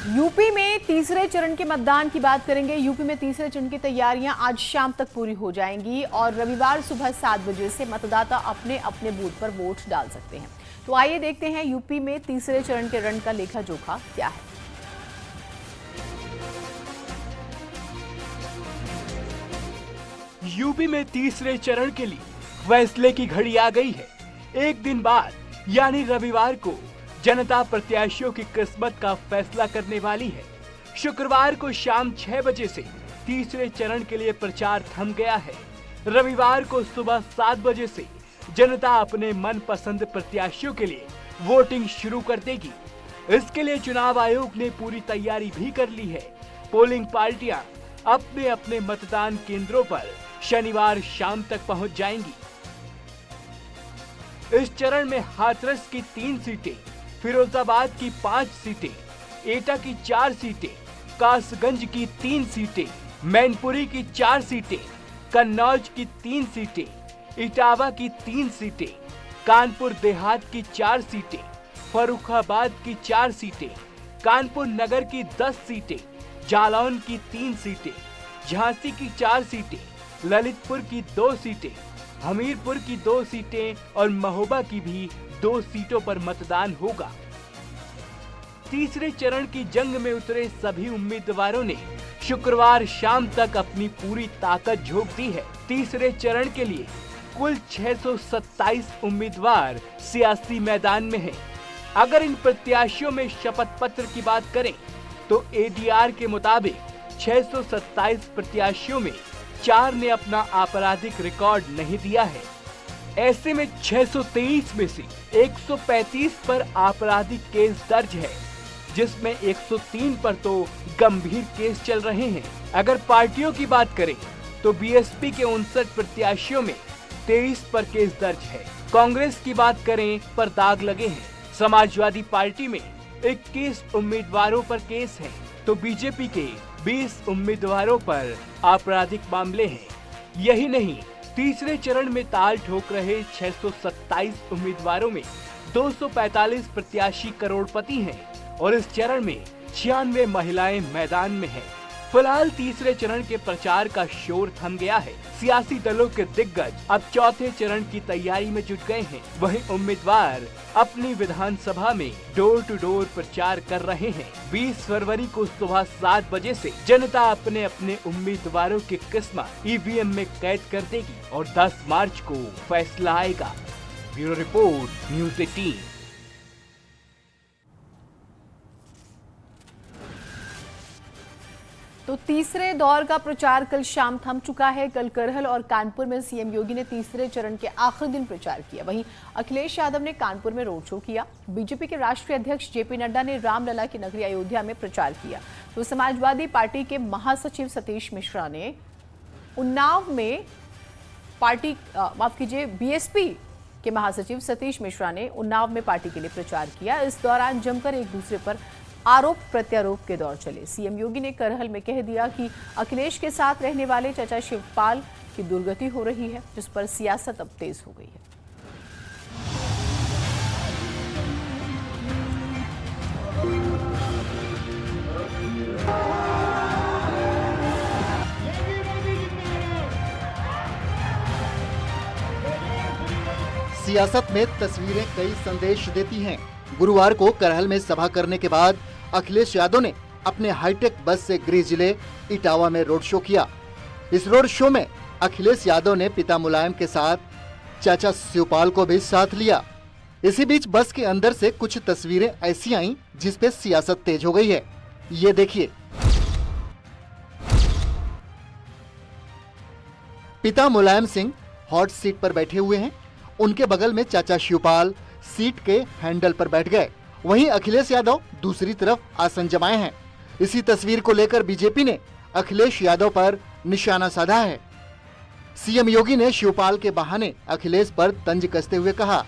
UP में तीसरे चरण के मतदान की बात करेंगे। यूपी में तीसरे चरण की तैयारियां आज शाम तक पूरी हो जाएंगी और रविवार सुबह 7 बजे से मतदाता अपने अपने बूथ पर वोट डाल सकते हैं। तो आइए देखते हैं यूपी में तीसरे चरण के रण का लेखा जोखा क्या है। यूपी में तीसरे चरण के लिए फैसले की घड़ी आ गई है। एक दिन बाद यानी रविवार को जनता प्रत्याशियों की किस्मत का फैसला करने वाली है। शुक्रवार को शाम 6 बजे से तीसरे चरण के लिए प्रचार थम गया है। रविवार को सुबह 7 बजे से जनता अपने मनपसंद प्रत्याशियों के लिए वोटिंग शुरू कर देगी। इसके लिए चुनाव आयोग ने पूरी तैयारी भी कर ली है। पोलिंग पार्टियां अपने अपने मतदान केंद्रों पर शनिवार शाम तक पहुंच जाएंगी। इस चरण में हाथरस की 3 सीटें, फिरोजाबाद की 5 सीटें, एटा की 4 सीटें, कासगंज की 3 सीटें, मैनपुरी की 4 सीटें, कन्नौज की 3 सीटें, इटावा की 3 सीटें, कानपुर देहात की 4 सीटें, फर्रुखाबाद की 4 सीटें, कानपुर नगर की 10 सीटें, जालौन की 3 सीटें, झांसी की 4 सीटें, ललितपुर की 2 सीटें, हमीरपुर की 2 सीटें और महोबा की भी 2 सीटों पर मतदान होगा। तीसरे चरण की जंग में उतरे सभी उम्मीदवारों ने शुक्रवार शाम तक अपनी पूरी ताकत झोंक दी है। तीसरे चरण के लिए कुल 627 उम्मीदवार सियासी मैदान में हैं। अगर इन प्रत्याशियों में शपथ पत्र की बात करें तो एडीआर के मुताबिक 627 प्रत्याशियों में 4 ने अपना आपराधिक रिकॉर्ड नहीं दिया है। ऐसे में 623 में से 135 पर आपराधिक केस दर्ज है, जिसमें 103 पर तो गंभीर केस चल रहे हैं। अगर पार्टियों की बात करें तो बीएसपी के 59 प्रत्याशियों में 23 पर केस दर्ज है। कांग्रेस की बात करें पर दाग लगे हैं। समाजवादी पार्टी में 21 उम्मीदवारों पर केस है तो बीजेपी के 20 उम्मीदवारों पर आपराधिक मामले हैं। यही नहीं, तीसरे चरण में ताल ठोक रहे 627 उम्मीदवारों में 245 प्रत्याशी करोड़पति हैं और इस चरण में 96 महिलाएं मैदान में हैं। फिलहाल तीसरे चरण के प्रचार का शोर थम गया है। सियासी दलों के दिग्गज अब चौथे चरण की तैयारी में जुट गए हैं। वहीं उम्मीदवार अपनी विधानसभा में डोर टू डोर प्रचार कर रहे हैं। 20 फरवरी को सुबह 7 बजे से जनता अपने अपने उम्मीदवारों की किस्मत ईवीएम में कैद कर देगी और 10 मार्च को फैसला आएगा। Bureau report, news 18। तो तीसरे दौर का प्रचार कल शाम थम चुका है। कल करहल और कानपुर में सीएम योगी ने तीसरे चरण के आखिरी दिन प्रचार किया। वहीं अखिलेश यादव ने कानपुर में रोड शो किया। बीजेपी के राष्ट्रीय अध्यक्ष जेपी नड्डा ने रामलला की नगरी अयोध्या में प्रचार किया। तो समाजवादी पार्टी के महासचिव सतीश मिश्रा ने उन्नाव में बीएसपी के महासचिव सतीश मिश्रा ने उन्नाव में पार्टी के लिए प्रचार किया। इस दौरान जमकर एक दूसरे पर आरोप प्रत्यारोप के दौर चले। सीएम योगी ने करहल में कह दिया कि अखिलेश के साथ रहने वाले चाचा शिवपाल की दुर्गति हो रही है, जिस पर सियासत अब तेज हो गई है। सियासत में तस्वीरें कई संदेश देती हैं। गुरुवार को करहल में सभा करने के बाद अखिलेश यादव ने अपने हाईटेक बस से गृह जिले इटावा में रोड शो किया। इस रोड शो में अखिलेश यादव ने पिता मुलायम के साथ चाचा शिवपाल को भी साथ लिया। इसी बीच बस के अंदर से कुछ तस्वीरें ऐसी आईं जिस पे सियासत तेज हो गई है। ये देखिए। पिता मुलायम सिंह हॉट सीट पर बैठे हुए हैं। उनके बगल में चाचा शिवपाल सीट के हैंडल पर बैठ गए। वहीं अखिलेश यादव दूसरी तरफ आसन जमाए हैं। इसी तस्वीर को लेकर बीजेपी ने अखिलेश यादव पर निशाना साधा है। सीएम योगी ने शिवपाल के बहाने अखिलेश पर तंज कसते हुए कहा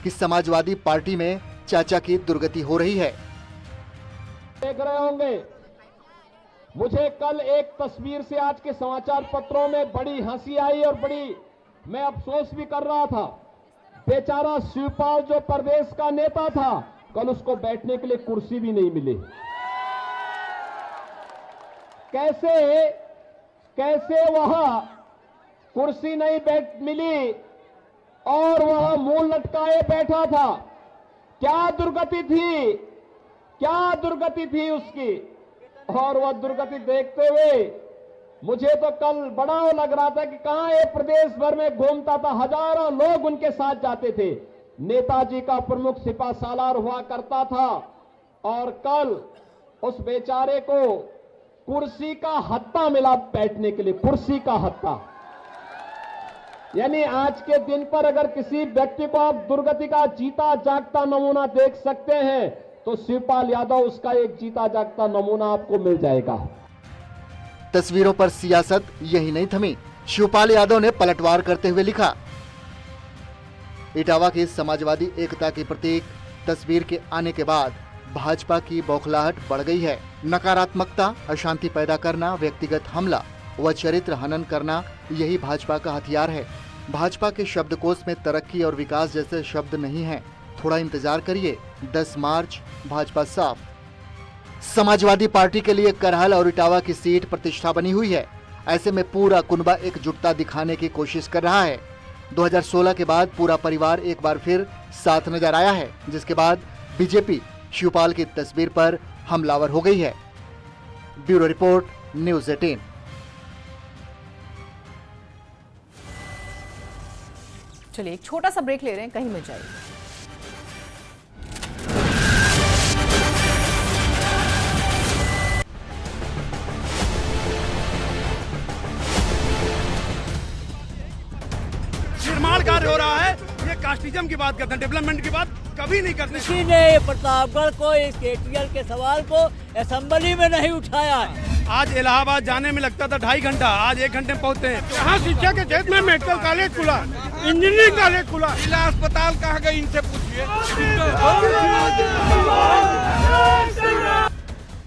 कि समाजवादी पार्टी में चाचा की दुर्गति हो रही है। देख रहे होंगे, मुझे कल एक तस्वीर से आज के समाचार पत्रों में बड़ी हंसी आई और बड़ी मैं अफसोस भी कर रहा था। बेचारा शिवपाल जो प्रदेश का नेता था, कल उसको बैठने के लिए कुर्सी भी नहीं मिली। कैसे वह कुर्सी नहीं मिली और वह मुंह लटकाए बैठा था। क्या दुर्गति थी उसकी। और वह दुर्गति देखते हुए मुझे तो कल बड़ा लग रहा था कि कहां ये प्रदेश भर में घूमता था, हजारों लोग उनके साथ जाते थे। नेताजी का प्रमुख सिपा सालार हुआ करता था और कल उस बेचारे को कुर्सी का हत्था मिला बैठने के लिए, कुर्सी का हत्था। यानी आज के दिन पर अगर किसी व्यक्ति को आप दुर्गति का जीता जागता नमूना देख सकते हैं तो शिवपाल यादव उसका एक जीता जागता नमूना आपको मिल जाएगा। तस्वीरों पर सियासत यही नहीं थमी। शिवपाल यादव ने पलटवार करते हुए लिखा, इटावा की समाजवादी एकता की प्रतीक तस्वीर के आने के बाद भाजपा की बौखलाहट बढ़ गई है। नकारात्मकता, अशांति पैदा करना, व्यक्तिगत हमला व चरित्र हनन करना यही भाजपा का हथियार है। भाजपा के शब्दकोश में तरक्की और विकास जैसे शब्द नहीं हैं। थोड़ा इंतजार करिए, 10 मार्च भाजपा साफ। समाजवादी पार्टी के लिए करहल और इटावा की सीट प्रतिष्ठा बनी हुई है। ऐसे में पूरा कुनबा एकजुटता दिखाने की कोशिश कर रहा है। 2016 के बाद पूरा परिवार एक बार फिर साथ नजर आया है, जिसके बाद बीजेपी शिवपाल की तस्वीर पर हमलावर हो गई है। Bureau report, news 18। चलिए एक छोटा सा ब्रेक ले रहे हैं, कहीं मत जाइए। निर्माण कार्य हो रहा है, ये कास्टिज्म की बात करते हैं, डेवलपमेंट की बात कभी नहीं करते। किसी ने प्रतापगढ़ को, इस केटीएल के सवाल को असेंबली में नहीं उठाया है। आज इलाहाबाद जाने में लगता था 2.5 घंटा, आज 1 घंटे में पहुंचते हैं। यहाँ शिक्षा के क्षेत्र में मेडिकल कॉलेज खुला, इंजीनियरिंग कॉलेज खुला, जिला अस्पताल कहाँ गए इनसे पूछिए।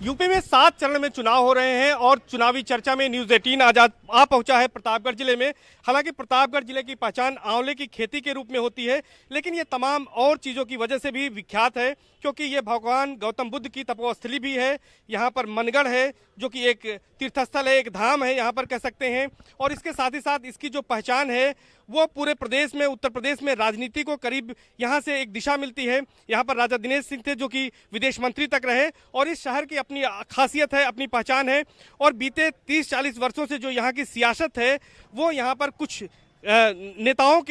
यूपी में 7 चरण में चुनाव हो रहे हैं और चुनावी चर्चा में न्यूज़ 18 आ पहुंचा है प्रतापगढ़ जिले में। हालांकि प्रतापगढ़ जिले की पहचान आंवले की खेती के रूप में होती है, लेकिन ये तमाम और चीज़ों की वजह से भी विख्यात है, क्योंकि ये भगवान गौतम बुद्ध की तपोस्थली भी है। यहाँ पर मनगढ़ है जो कि एक तीर्थस्थल है, एक धाम है यहाँ पर कह सकते हैं। और इसके साथ ही साथ इसकी जो पहचान है वो पूरे प्रदेश में, उत्तर प्रदेश में राजनीति को करीब यहाँ से एक दिशा मिलती है। यहाँ पर राजा दिनेश सिंह थे जो कि विदेश मंत्री तक रहे और इस शहर की अपनी खासियत है, अपनी पहचान है। और बीते 30-40 वर्षों से जो यहाँ की सियासत है वो यहाँ पर कुछ राजनेताओं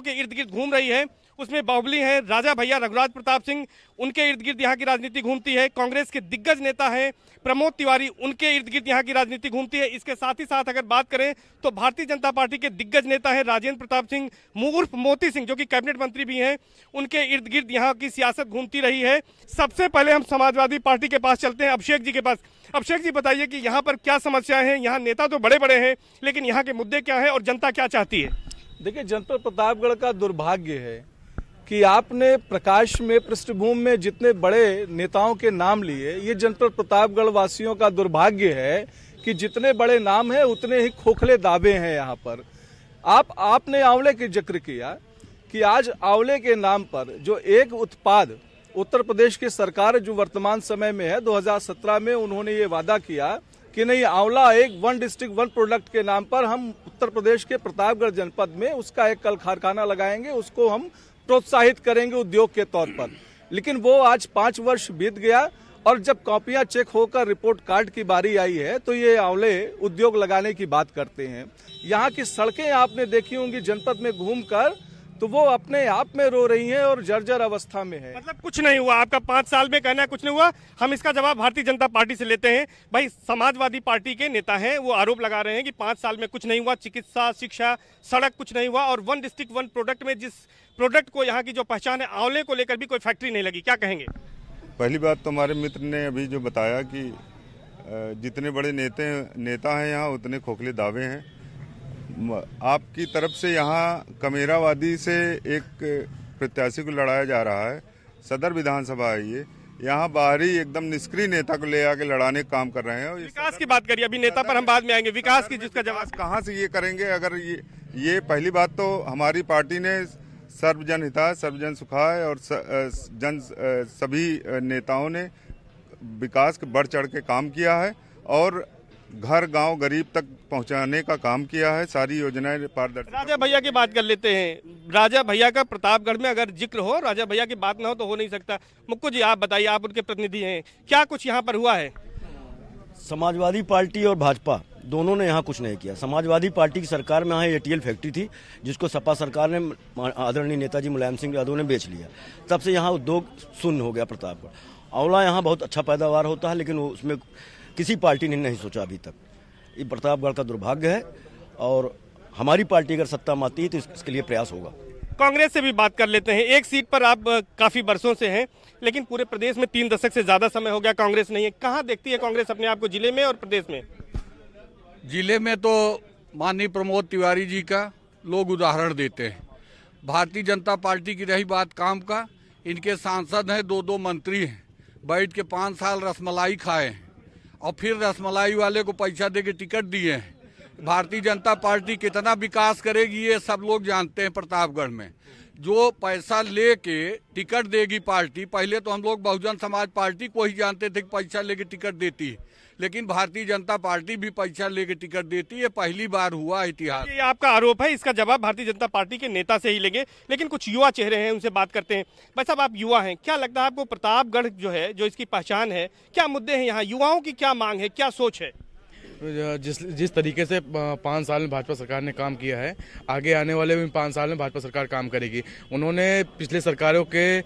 के इर्द गिर्द घूम रही है। उसमें बाहुबली हैं राजा भैया रघुराज प्रताप सिंह, उनके इर्द गिर्द यहाँ की राजनीति घूमती है। कांग्रेस के दिग्गज नेता हैं प्रमोद तिवारी, उनके इर्द गिर्द यहाँ की राजनीति घूमती है। इसके साथ ही साथ अगर बात करें तो भारतीय जनता पार्टी के दिग्गज नेता हैं राजेंद्र प्रताप सिंह उर्फ मोती सिंह, जो कि कैबिनेट मंत्री भी हैं, उनके इर्द गिर्द यहाँ की सियासत घूमती रही है। सबसे पहले हम समाजवादी पार्टी के पास चलते हैं, अभिषेक जी के पास। अभिषेक जी बताइए कि यहाँ पर क्या समस्याएं हैं? यहाँ नेता तो बड़े बड़े हैं, लेकिन यहाँ के मुद्दे क्या है और जनता क्या चाहती है? देखिए, जनपद प्रतापगढ़ का दुर्भाग्य है कि आपने प्रकाश में, पृष्ठभूमि में जितने बड़े नेताओं के नाम लिए, ये जनपद प्रतापगढ़ वासियों का दुर्भाग्य है कि जितने बड़े नाम हैं उतने ही खोखले दावे हैं यहाँ पर। आपने आंवले की जिक्र किया कि आज आंवले के नाम पर जो एक उत्पाद उत्तर प्रदेश की सरकार जो वर्तमान समय में है, 2017 में उन्होंने ये वादा किया कि नहीं, आंवला एक 1 डिस्ट्रिक्ट 1 प्रोडक्ट के नाम पर हम उत्तर प्रदेश के प्रतापगढ़ जनपद में उसका एक कल कारखाना लगाएंगे, उसको हम प्रोत्साहित करेंगे उद्योग के तौर पर। लेकिन वो आज 5 वर्ष बीत गया और जब कॉपियां चेक होकर रिपोर्ट कार्ड की बारी आई है तो ये आंवले उद्योग लगाने की बात करते हैं। यहाँ की सड़कें आपने देखी होंगी जनपद में घूमकर, तो वो अपने आप में रो रही हैं और जर्जर अवस्था में है। मतलब कुछ नहीं हुआ, आपका 5 साल में कहना है कुछ नहीं हुआ। हम इसका जवाब भारतीय जनता पार्टी से लेते हैं। भाई, समाजवादी पार्टी के नेता हैं, वो आरोप लगा रहे हैं कि 5 साल में कुछ नहीं हुआ, चिकित्सा, शिक्षा, सड़क कुछ नहीं हुआ और 1 डिस्ट्रिक्ट 1 प्रोडक्ट में जिस प्रोडक्ट को यहाँ की जो पहचान है आंवले को लेकर भी कोई फैक्ट्री नहीं लगी। क्या कहेंगे? पहली बात तो हमारे मित्र ने अभी जो बताया कि जितने बड़े नेता हैं यहाँ उतने खोखले दावे हैं। आपकी तरफ से यहाँ कमेरावादी से एक प्रत्याशी को लड़ाया जा रहा है। सदर विधानसभा है ये, यहाँ बाहरी एकदम निष्क्रिय नेता को ले आके लड़ाने का काम कर रहे हैं। विकास की बात करिए, अभी नेता पर हम बाद में आएंगे। विकास की जिसका जवाब कहाँ से ये करेंगे? अगर ये पहली बात तो हमारी पार्टी ने सर्वजन हिताय, सर्वजन सुखाय और सभी नेताओं ने विकास के बढ़ चढ़ के काम किया है और घर गांव गरीब तक पहुंचाने का काम किया है। सारी योजनाएं पारदर्शी। राजा भैया की बात कर लेते हैं। राजा भैया का प्रतापगढ़ में अगर जिक्र हो, राजा भैया की बात ना हो तो हो नहीं सकता। मुक्कू जी आप बताइए, आप उनके प्रतिनिधि हैं, क्या कुछ यहाँ पर हुआ है? समाजवादी पार्टी और भाजपा दोनों ने यहाँ कुछ नहीं किया। समाजवादी पार्टी की सरकार में यहाँ एटीएल फैक्ट्री थी, जिसको सपा सरकार ने आदरणीय नेताजी मुलायम सिंह यादव ने बेच लिया। तब से यहाँ उद्योग शून्य हो गया प्रतापगढ़। आंवला यहाँ बहुत अच्छा पैदावार होता है, लेकिन उसमें किसी पार्टी ने नहीं सोचा अभी तक। ये प्रतापगढ़ का दुर्भाग्य है और हमारी पार्टी अगर सत्ता में आती है तो इसके लिए प्रयास होगा। कांग्रेस से भी बात कर लेते हैं। एक सीट पर आप काफी बरसों से हैं, लेकिन पूरे प्रदेश में 3 दशक से ज्यादा समय हो गया कांग्रेस नहीं है। कहाँ देखती है कांग्रेस अपने आप को जिले में और प्रदेश में? जिले में तो माननीय प्रमोद तिवारी जी का लोग उदाहरण देते हैं। भारतीय जनता पार्टी की रही बात काम का, इनके सांसद हैं, 2 मंत्री हैं, बैठ के 5 साल रसमलाई खाए हैं और फिर रसमलाई वाले को पैसा दे के टिकट दिए हैं। भारतीय जनता पार्टी कितना विकास करेगी ये सब लोग जानते हैं। प्रतापगढ़ में जो पैसा लेके टिकट देगी पार्टी, पहले तो हम लोग बहुजन समाज पार्टी को ही जानते थे कि पैसा लेके टिकट देती है, लेकिन भारतीय जनता पार्टी भी पैसा लेके टिकट देती है। पहली बार हुआ इतिहास। ये आपका आरोप है, इसका जवाब भारतीय जनता पार्टी के नेता से ही लेंगे, लेकिन कुछ युवा चेहरे हैं, उनसे बात करते हैं। भाई साहब, आप युवा हैं, क्या लगता है आपको प्रतापगढ़ जो है, जो इसकी पहचान है, क्या मुद्दे हैं यहाँ? युवाओं की क्या मांग है, क्या सोच है? जिस तरीके से 5 साल में भाजपा सरकार ने काम किया है, आगे आने वाले भी 5 साल में भाजपा सरकार काम करेगी। उन्होंने पिछले सरकारों के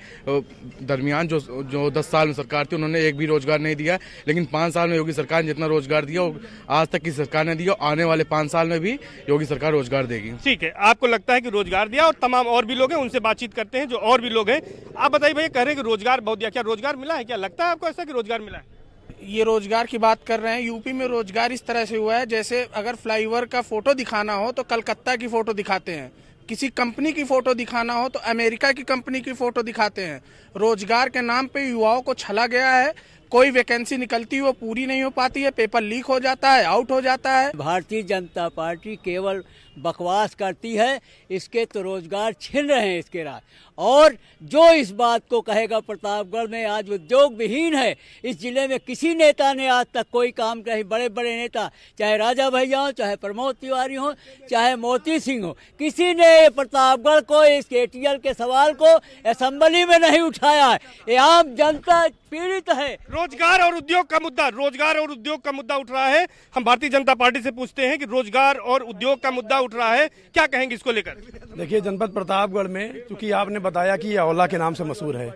दरमियान जो 10 साल में सरकार थी, उन्होंने एक भी रोजगार नहीं दिया, लेकिन 5 साल में योगी सरकार ने जितना रोजगार दिया आज तक की सरकार ने दिया, आने वाले 5 साल में भी योगी सरकार रोजगार देगी। ठीक है, आपको लगता है कि रोजगार दिया, और तमाम और भी लोग हैं, उनसे बातचीत करते हैं जो और भी लोग हैं। आप बताइए भैया, कह रहे हैं कि रोजगार बहुत दिया, क्या रोजगार मिला है? क्या लगता है आपको ऐसा कि रोजगार मिला है? ये रोजगार की बात कर रहे हैं। यूपी में रोजगार इस तरह से हुआ है, जैसे अगर फ्लाईओवर का फोटो दिखाना हो तो कलकत्ता की फोटो दिखाते हैं, किसी कंपनी की फोटो दिखाना हो तो अमेरिका की कंपनी की फोटो दिखाते हैं। रोजगार के नाम पे युवाओं को छला गया है। कोई वैकेंसी निकलती है वो पूरी नहीं हो पाती है, पेपर लीक हो जाता है, आउट हो जाता है। भारतीय जनता पार्टी केवल बकवास करती है, इसके तो रोजगार छिन रहे हैं इसके राज। और जो इस बात को कहेगा प्रतापगढ़ में आज उद्योग विहीन है, इस जिले में किसी नेता ने आज तक कोई काम नहीं। बड़े बड़े नेता, चाहे राजा भैया हो, चाहे प्रमोद तिवारी हो, चाहे मोती सिंह हो, किसी ने प्रतापगढ़ को, इस केटीएल के सवाल को असेंबली में नहीं उठाया है। ये आम जनता पीड़ित है। रोजगार और उद्योग का मुद्दा, रोजगार और उद्योग का मुद्दा उठ रहा है। हम भारतीय जनता पार्टी से पूछते हैं कि रोजगार और उद्योग का मुद्दा उठ रहा है, क्या कहेंगे इसको लेकर? देखिए, जनपद प्रतापगढ़ में क्योंकि आपने बताया कि ये आंवला के नाम से मशहूर है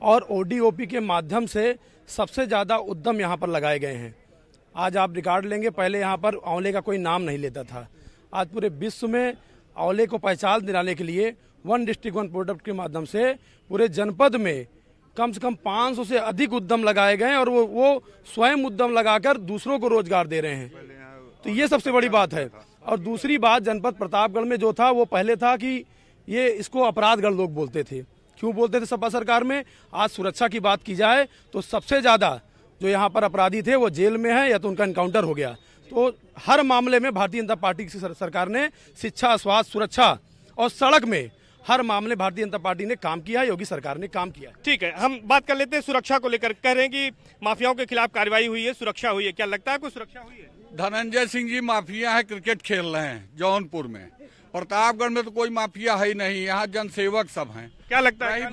और ओडीओपी के माध्यम से सबसे ज्यादा उद्यम यहाँ पर लगाए गए हैं। आज आप रिकॉर्ड लेंगे, पहले यहाँ पर आंवले का कोई नाम नहीं लेता था। आज पूरे विश्व में आंवले को पहचान दिलाने के लिए वन डिस्ट्रिक्ट वन प्रोडक्ट के माध्यम से पूरे जनपद में कम से कम 500 से अधिक उद्यम लगाए गए और वो स्वयं उद्यम लगाकर दूसरों को रोजगार दे रहे हैं। तो ये सबसे बड़ी बात है। और दूसरी बात, जनपद प्रतापगढ़ में जो था वो पहले था कि ये इसको अपराधगढ़ लोग बोलते थे। क्यों बोलते थे सपा सरकार में? आज सुरक्षा की बात की जाए तो सबसे ज्यादा जो यहाँ पर अपराधी थे वो जेल में है या तो उनका एनकाउंटर हो गया। तो हर मामले में भारतीय जनता पार्टी की सरकार ने शिक्षा, स्वास्थ्य, सुरक्षा और सड़क में हर मामले भारतीय जनता पार्टी ने काम किया है, योगी सरकार ने काम किया है। ठीक है, हम बात कर लेते हैं सुरक्षा को लेकर। कह रहे हैं कि माफियाओं के खिलाफ कार्रवाई हुई है, सुरक्षा हुई है, क्या लगता है आपको सुरक्षा हुई है? धनंजय सिंह जी माफिया है, क्रिकेट खेल रहे हैं जौनपुर में। प्रतापगढ़ में तो कोई माफिया है ही नहीं, यहाँ जनसेवक सब हैं। क्या लगता है?